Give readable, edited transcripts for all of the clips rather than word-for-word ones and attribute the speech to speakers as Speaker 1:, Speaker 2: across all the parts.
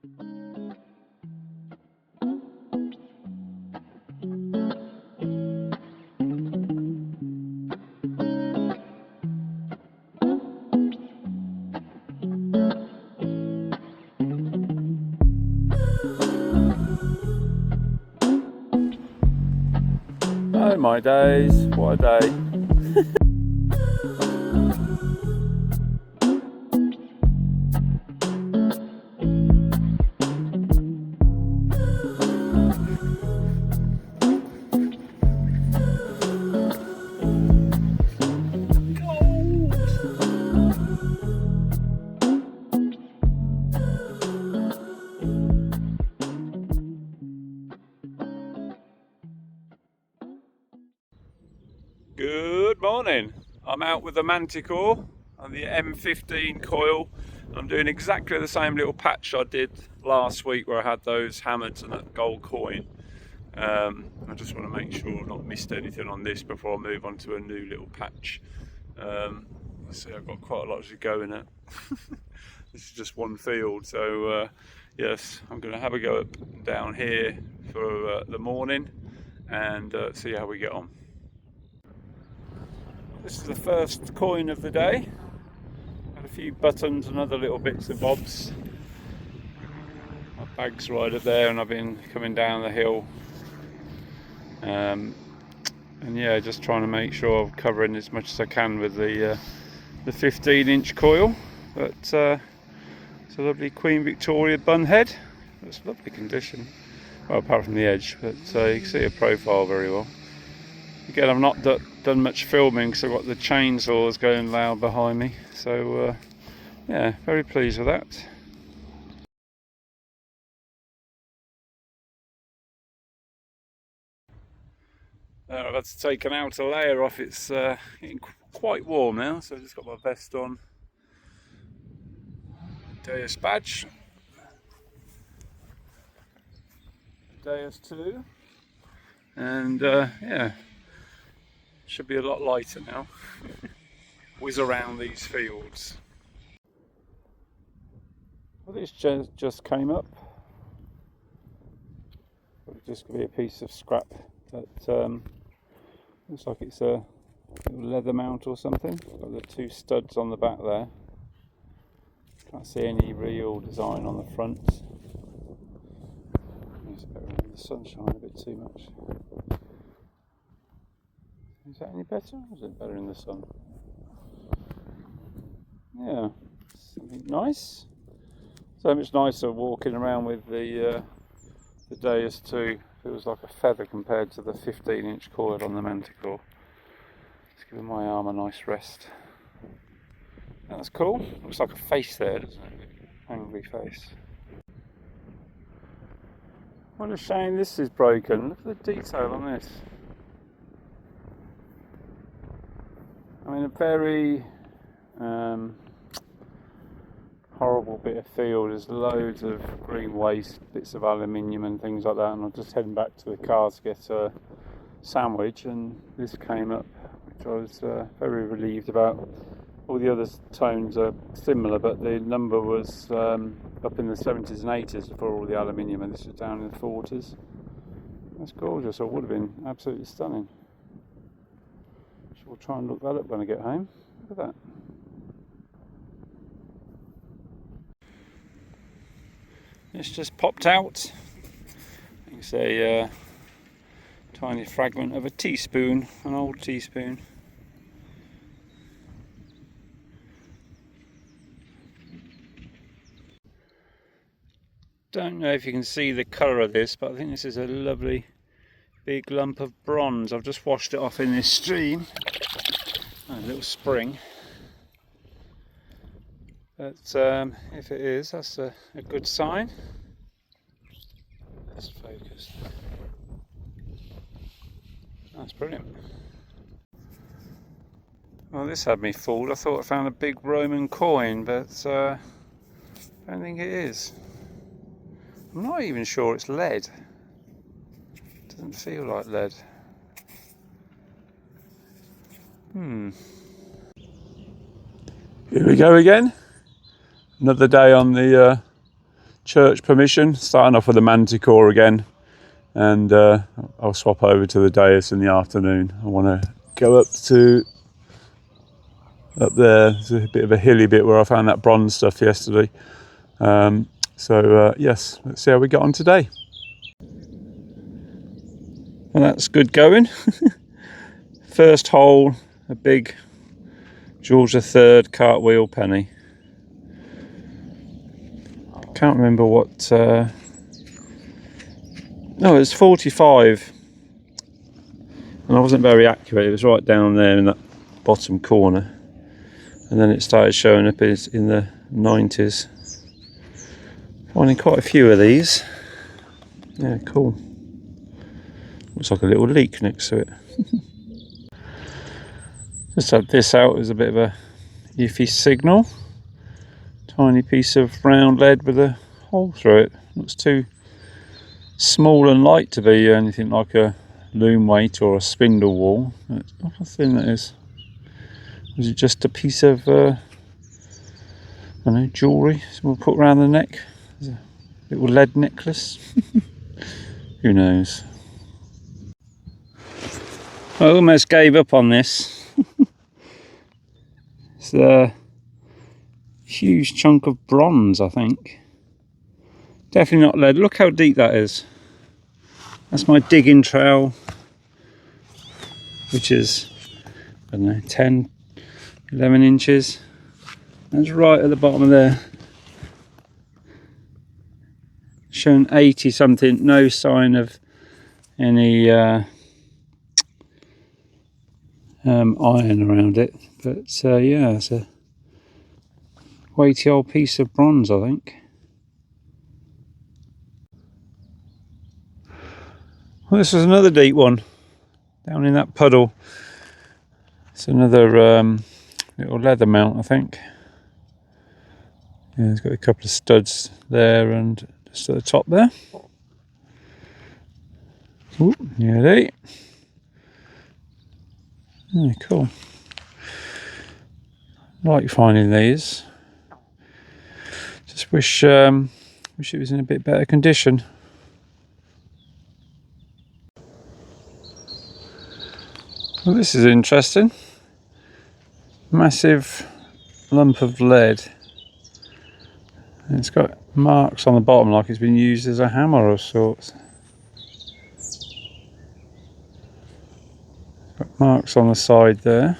Speaker 1: Oh my days, what a day. Good morning. I'm out with the Manticore and the M15 coil. I'm doing exactly the same little patch I did last week where I had those hammered and that gold coin. I just want to make sure I've not missed anything on this before I move on to a new little patch. See, I've got quite a lot to go in it. This is just one field, so yes, I'm going to have a go up and down here for the morning and see how we get on. This is the first coin of the day. Got a few buttons and other little bits and bobs. My bag's right up there and I've been coming down the hill. And yeah, just trying to make sure I'm covering as much as I can with the 15-inch coil. But it's a lovely Queen Victoria bun head. It's lovely condition. Well, apart from the edge, but you can see a profile very well. Again, I've not done much filming because I've got the chainsaws going loud behind me, so yeah, very pleased with that. I've had to take an outer layer off. It's getting quite warm now, so I've just got my vest on. Deus badge. Deus 2. And yeah, should be a lot lighter now. Whiz around these fields. Well, this just came up. Probably just going to be a piece of scrap, but looks like it's a leather mount or something. Got the two studs on the back there. Can't see any real design on the front. It's better in the sunshine a bit too much. Is that any better, or is it better in the sun? Yeah, something nice. So much nicer walking around with the Deus 2. Feels like a feather compared to the 15-inch coil on the Manticore. It's giving my arm a nice rest. That's cool. Looks like a face there, doesn't it? Angry face. What a shame this is broken. Look at the detail on this. I mean, a very horrible bit of field. There's loads of green waste, bits of aluminium and things like that, and I'm just heading back to the car to get a sandwich, and this came up, which I was very relieved about. All the other tones are similar, but the number was up in the 70s and 80s for all the aluminium, and this was down in the 40s. That's gorgeous. It would have been absolutely stunning. We'll try and look that up when I get home. Look at that. It's just popped out. It's a tiny fragment of a teaspoon, an old teaspoon. Don't know if you can see the colour of this, but I think this is a lovely big lump of bronze. I've just washed it off in this stream. A little spring. But if it is, that's a good sign. Let's focus. That's brilliant. Well, this had me fooled. I thought I found a big Roman coin, but I don't think it is. I'm not even sure it's lead. It doesn't feel like lead. Here we go again. Another day on the church permission. Starting off with the Manticore again, and I'll swap over to the Deus in the afternoon. I want to go up there. There's a bit of a hilly bit where I found that bronze stuff yesterday. Yes, let's see how we get on today. Well, that's good going. First hole, a big George III cartwheel penny. Can't remember what. No, it was 45, and I wasn't very accurate. It was right down there in that bottom corner, and then it started showing up in the 90s. Finding quite a few of these. Yeah, cool. Looks like a little leak next to it. Just had this out as a bit of a iffy signal. Tiny piece of round lead with a hole through it. Looks too small and light to be anything like a loom weight or a spindle wall. Look how thin that is. Was it just a piece of I don't know, jewellery we'll put around the neck? A little lead necklace? Who knows? I almost gave up on this. It's a huge chunk of bronze, I think. Definitely not lead. Look how deep that is. That's my digging trowel, which is, I don't know, 10, 11 inches. That's right at the bottom of there. Shown 80 something, no sign of any iron around it, but yeah, it's a weighty old piece of bronze, I think. Well, this was another deep one down in that puddle. It's another little leather mount, I think. Yeah, it's got a couple of studs there and just at the top there. Ooh, nearly. Yeah, cool. I like finding these. Just wish it was in a bit better condition. Well, this is interesting. Massive lump of lead. And it's got marks on the bottom like it's been used as a hammer of sorts. Got marks on the side there.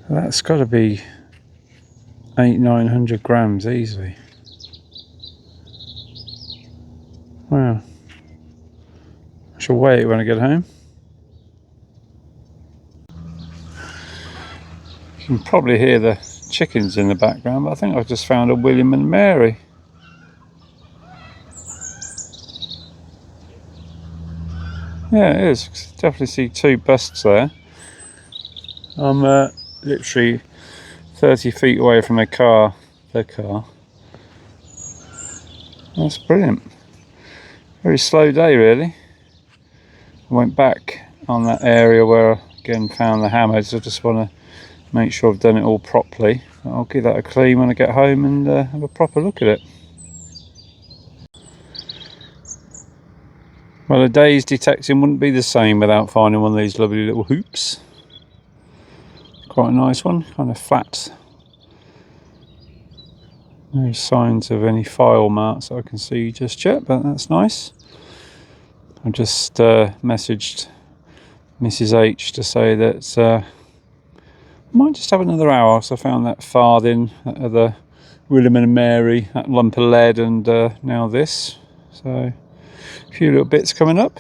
Speaker 1: That's got to be 800-900 grams easily. Wow. I shall weigh it when I get home. You can probably hear the chickens in the background, but I think I've just found a William and Mary. Yeah, it is. Definitely see two busts there. I'm literally 30 feet away from their car. That's brilliant. Very slow day, really. I went back on that area where I again found the hammers. I just want to make sure I've done it all properly. I'll give that a clean when I get home and have a proper look at it. Well, a day's detecting wouldn't be the same without finding one of these lovely little hoops. Quite a nice one, kind of flat. No signs of any file marks that I can see just yet, but that's nice. I've just messaged Mrs H to say that I might just have another hour. So I found that farthing, that other William and Mary, that lump of lead, and now this. So a few little bits coming up.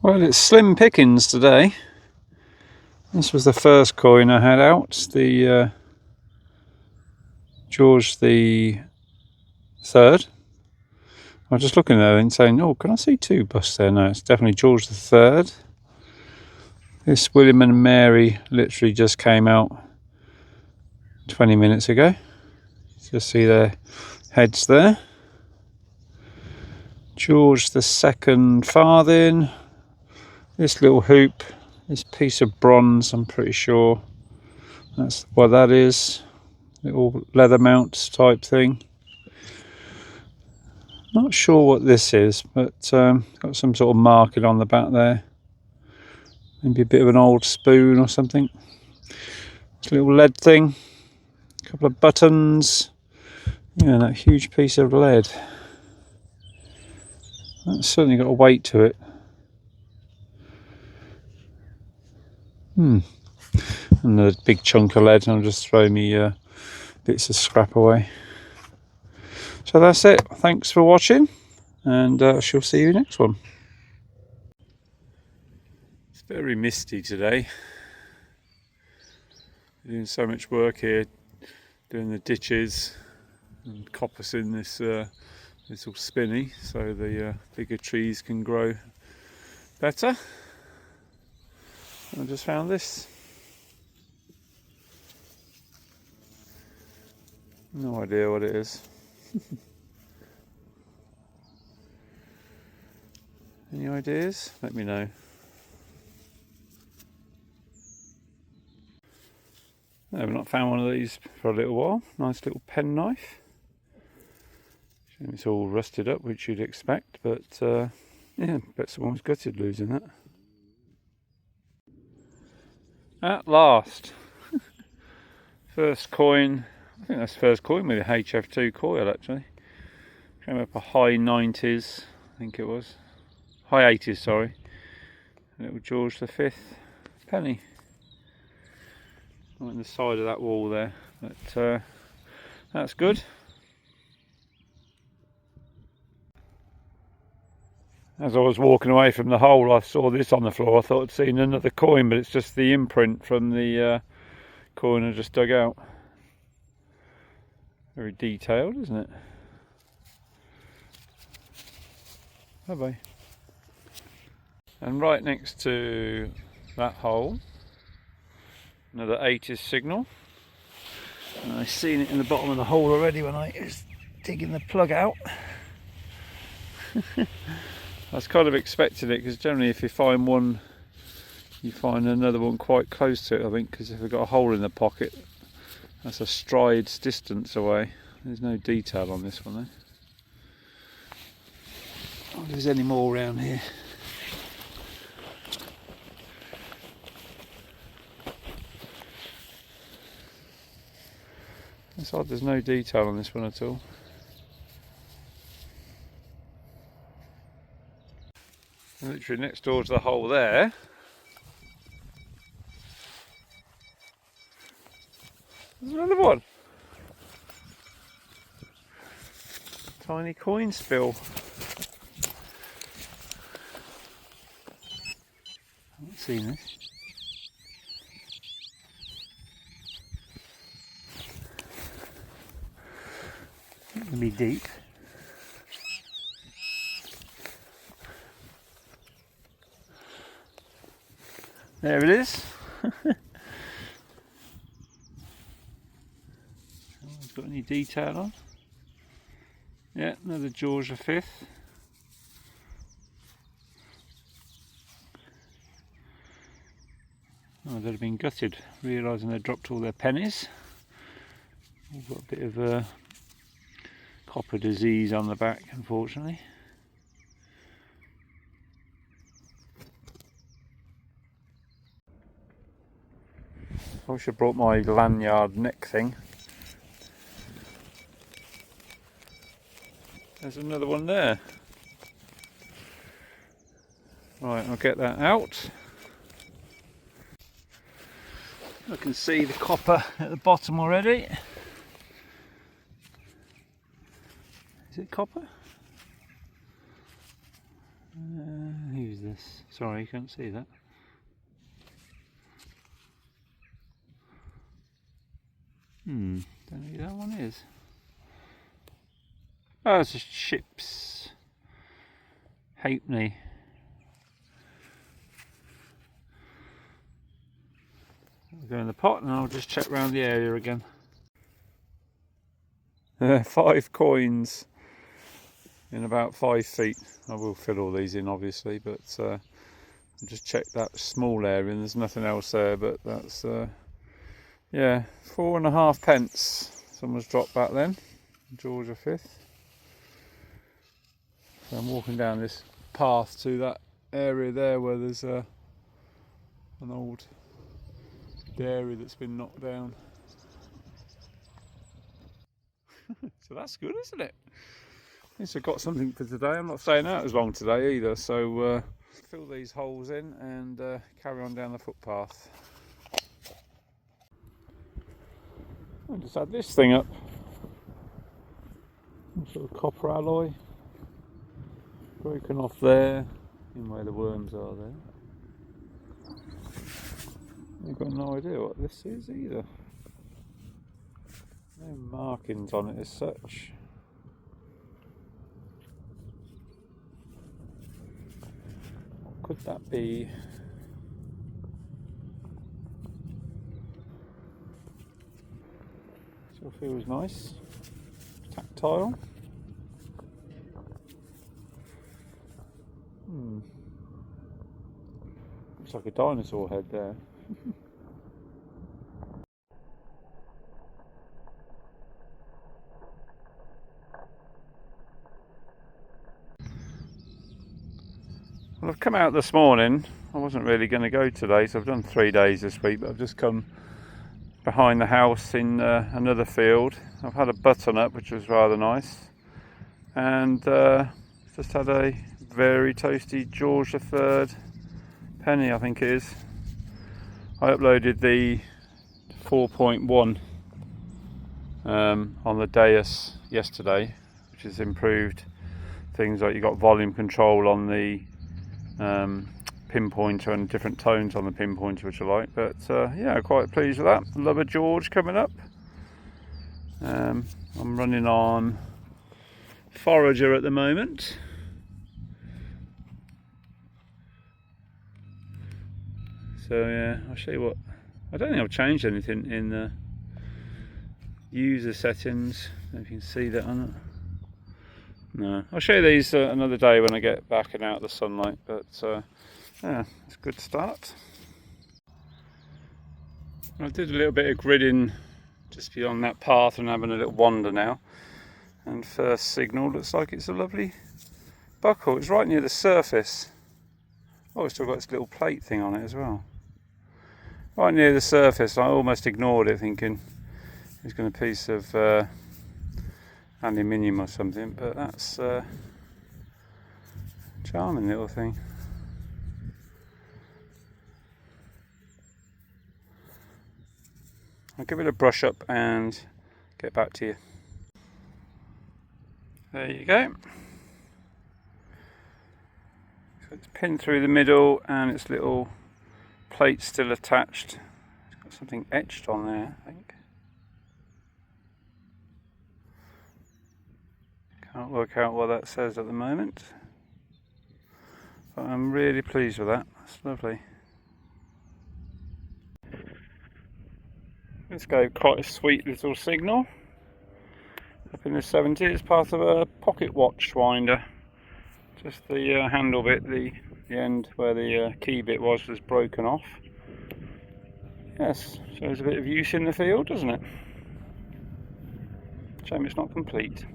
Speaker 1: Well, it's slim pickings today. This was the first coin I had out, the George III. I was just looking there and saying, oh, can I see two busts there? No, it's definitely George III. This William and Mary literally just came out 20 minutes ago. Just see their heads there. George II farthing. This little hoop, this piece of bronze, I'm pretty sure That's what that is. Little leather mount type thing. Not sure what this is, but got some sort of marking on the back there. Maybe a bit of an old spoon or something. This little lead thing. A couple of buttons. Yeah, that huge piece of lead. That's certainly got a weight to it. Another big chunk of lead, and I'll just throw me bits of scrap away. So that's it. Thanks for watching, and I shall see you next one. It's very misty today. Doing so much work here, doing the ditches and coppicing this little spinney so the bigger trees can grow better. I just found this. No idea what it is. Any ideas? Let me know. No, I've not found one of these for a little while. Nice little pen knife. It's all rusted up, which you'd expect, but yeah, bet someone's gutted losing that. At last, first coin. I think that's the first coin with a HF2 coil actually. Came up a high 90s, I think it was. High 80s, sorry. A little George V penny. On the side of that wall there, but that's good. As I was walking away from the hole, I saw this on the floor. I thought I'd seen another coin, but it's just the imprint from the coin I just dug out. Very detailed, isn't it? Bye bye. And right next to that hole, another 80s signal. And I've seen it in the bottom of the hole already when I was digging the plug out. I was kind of expecting it, because generally if you find one, you find another one quite close to it, I think, because if we've got a hole in the pocket, that's a stride's distance away. There's no detail on this one though. I wonder if there's any more around here. It's odd, there's no detail on this one at all. Literally next door to the hole there, there's another one. Tiny coin spill. I haven't seen this. It's going to be deep. There it is. Got any detail on? Yeah, another George V. Oh, they'd have been gutted, realising they dropped all their pennies. We've got a bit of copper disease on the back, unfortunately. I should have brought my lanyard neck thing. There's another one there. Right, I'll get that out. I can see the copper at the bottom already. Is it copper? Who's this? Sorry, you can't see that. Don't know who that one is. Oh, it's a ship's halfpenny. I'll go in the pot and I'll just check round the area again. 5 coins in about 5 feet. I will fill all these in obviously, but I'll just check that small area and there's nothing else there, but that's Yeah, 4.5 pence. Someone's dropped back then. George V. So I'm walking down this path to that area there where there's an old dairy that's been knocked down. So that's good, isn't it? At least I've got something for today. I'm not staying out as long today either, so fill these holes in and carry on down the footpath. I'll just add this thing up. Some sort of copper alloy. Broken off there, in where the worms are there. I've got no idea what this is either. No markings on it as such. What could that be? Still feels nice. Tactile. Looks like a dinosaur head there. Well, I've come out this morning. I wasn't really going to go today, so I've done 3 days this week, but I've just come behind the house in another field. I've had a button up, which was rather nice, and just had a very toasty George III penny, I think it is. I uploaded the 4.1 on the Deus yesterday, which has improved things like you got volume control on the pinpointer and different tones on the pinpointer, which I like. But yeah, quite pleased with that. Love a George coming up. I'm running on Forager at the moment. So yeah, I'll show you what. I don't think I've changed anything in the user settings. I don't know if you can see that on it. No, I'll show you these another day when I get back and out of the sunlight. But yeah, it's a good start. I did a little bit of gridding just beyond that path and having a little wander now. And first signal looks like it's a lovely buckle. It's right near the surface. Oh, it's still got this little plate thing on it as well. Right near the surface. I almost ignored it, thinking it's got a piece of aluminium or something, but that's a charming little thing. I'll give it a brush up and get back to you. There you go. So it's pinned through the middle and its little plate still attached. It's got something etched on there, I think. Can't work out what that says at the moment, but I'm really pleased with that. That's lovely. This gave quite a sweet little signal. Up in the 70s, part of a pocket watch winder. Just the handle bit, the end where the key bit was broken off. Yes, shows a bit of use in the field, doesn't it? Shame it's not complete.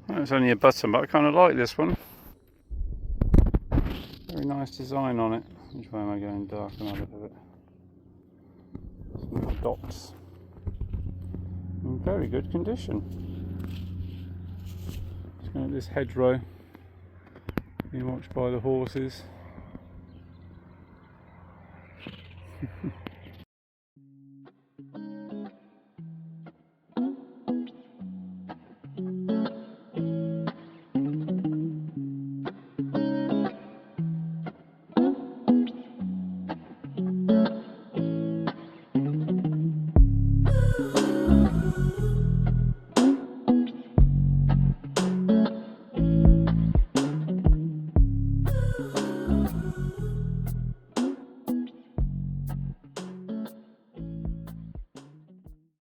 Speaker 1: Well, it's only a button, but I kind of like this one. Very nice design on it. Which way am I going? Dark and a bit of it. Some little dots. In very good condition. Just going at this hedgerow, being watched by the horses.